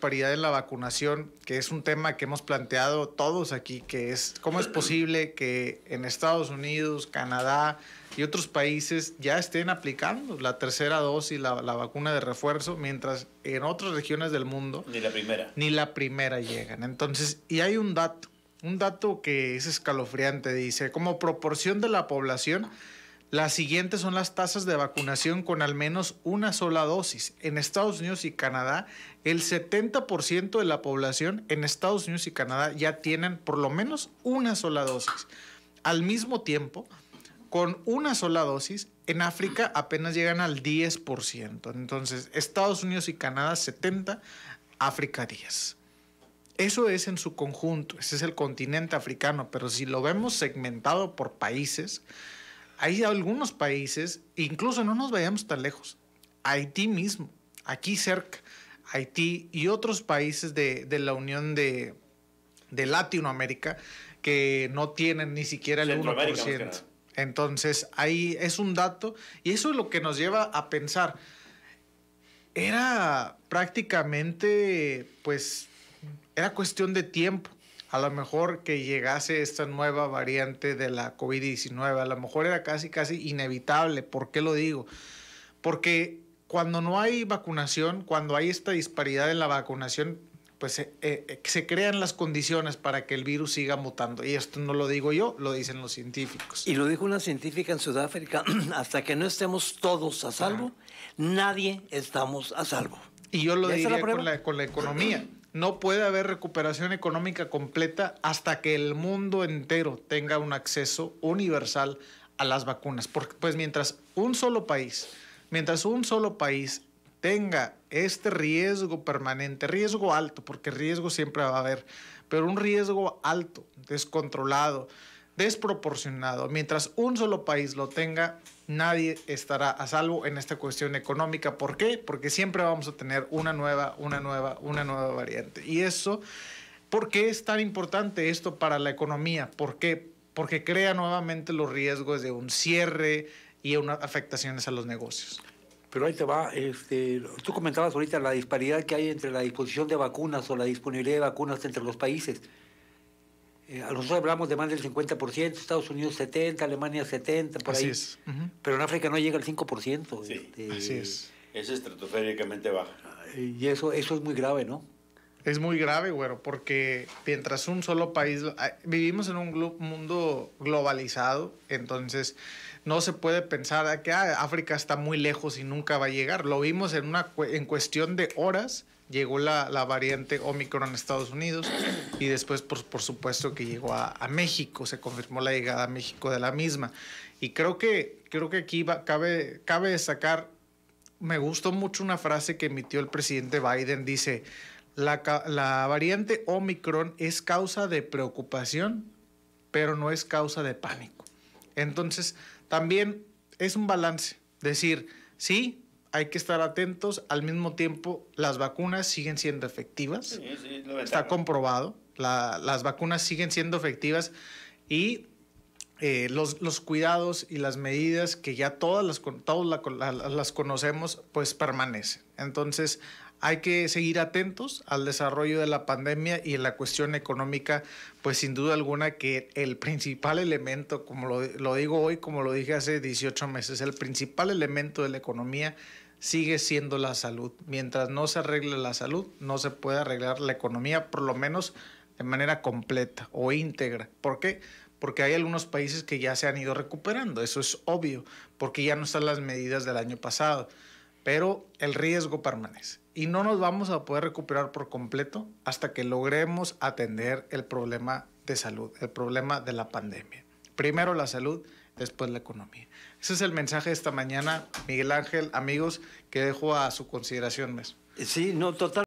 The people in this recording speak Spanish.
disparidad en la vacunación, que es un tema que hemos planteado todos aquí, que es cómo es posible que en Estados Unidos, Canadá y otros países ya estén aplicando la tercera dosis, la vacuna de refuerzo, mientras en otras regiones del mundo ni la primera llegan. Entonces, y hay un dato que es escalofriante, dice, como proporción de la población, las siguientes son las tasas de vacunación con al menos una sola dosis. En Estados Unidos y Canadá, el 70% de la población en Estados Unidos y Canadá ya tienen por lo menos una sola dosis. Al mismo tiempo, con una sola dosis, en África apenas llegan al 10%. Entonces, Estados Unidos y Canadá 70%, África 10%. Eso es en su conjunto, ese es el continente africano, pero si lo vemos segmentado por países, hay algunos países, incluso no nos vayamos tan lejos, Haití mismo, aquí cerca, Haití y otros países de la Unión de Latinoamérica que no tienen ni siquiera el 1%. Entonces, ahí es un dato y eso es lo que nos lleva a pensar. Era prácticamente, pues, era cuestión de tiempo. A lo mejor que llegase esta nueva variante de la COVID-19, a lo mejor era casi inevitable. ¿Por qué lo digo? Porque cuando no hay vacunación, cuando hay esta disparidad en la vacunación, pues se crean las condiciones para que el virus siga mutando. Y esto no lo digo yo, lo dicen los científicos. Y lo dijo una científica en Sudáfrica, hasta que no estemos todos a salvo, nadie estamos a salvo. Y yo lo diría con la economía. No puede haber recuperación económica completa hasta que el mundo entero tenga un acceso universal a las vacunas. Porque pues mientras un solo país tenga este riesgo permanente, riesgo alto, porque riesgo siempre va a haber, pero un riesgo alto, descontrolado, desproporcionado, mientras un solo país lo tenga, nadie estará a salvo en esta cuestión económica. ¿Por qué? Porque siempre vamos a tener una nueva variante. Y eso, ¿por qué es tan importante esto para la economía? ¿Por qué? Porque crea nuevamente los riesgos de un cierre y unas afectaciones a los negocios. Pero ahí te va, tú comentabas ahorita la disparidad que hay entre la disposición de vacunas o la disponibilidad de vacunas entre los países. Nosotros hablamos de más del 50%, Estados Unidos 70%, Alemania 70%, por ahí. Así es. Pero en África no llega al 5%. Sí, así es. Es estratosféricamente baja. Y eso es muy grave, ¿no? Es muy grave, güero, porque mientras un solo país... Vivimos en un mundo globalizado, entonces no se puede pensar que África está muy lejos y nunca va a llegar. Lo vimos en cuestión de horas. Llegó la variante Omicron en Estados Unidos y después, por supuesto, que llegó a México. Se confirmó la llegada a México de la misma. Y creo que aquí cabe destacar, me gustó mucho una frase que emitió el presidente Biden. Dice, la variante Omicron es causa de preocupación, pero no es causa de pánico. Entonces, también es un balance. Decir, sí, hay que estar atentos, al mismo tiempo las vacunas siguen siendo efectivas, está comprobado, las vacunas siguen siendo efectivas y los cuidados y las medidas que ya todos las conocemos, pues permanecen. Entonces hay que seguir atentos al desarrollo de la pandemia y en la cuestión económica, pues sin duda alguna que el principal elemento, como lo digo hoy, como lo dije hace 18 meses, el principal elemento de la economía sigue siendo la salud. Mientras no se arregle la salud, no se puede arreglar la economía, por lo menos de manera completa o íntegra. ¿Por qué? Porque hay algunos países que ya se han ido recuperando, eso es obvio, porque ya no están las medidas del año pasado, pero el riesgo permanece. Y no nos vamos a poder recuperar por completo hasta que logremos atender el problema de salud, el problema de la pandemia. Primero la salud, después la economía. Ese es el mensaje de esta mañana, Miguel Ángel, amigos, que dejo a su consideración, Mes. Sí, no, total.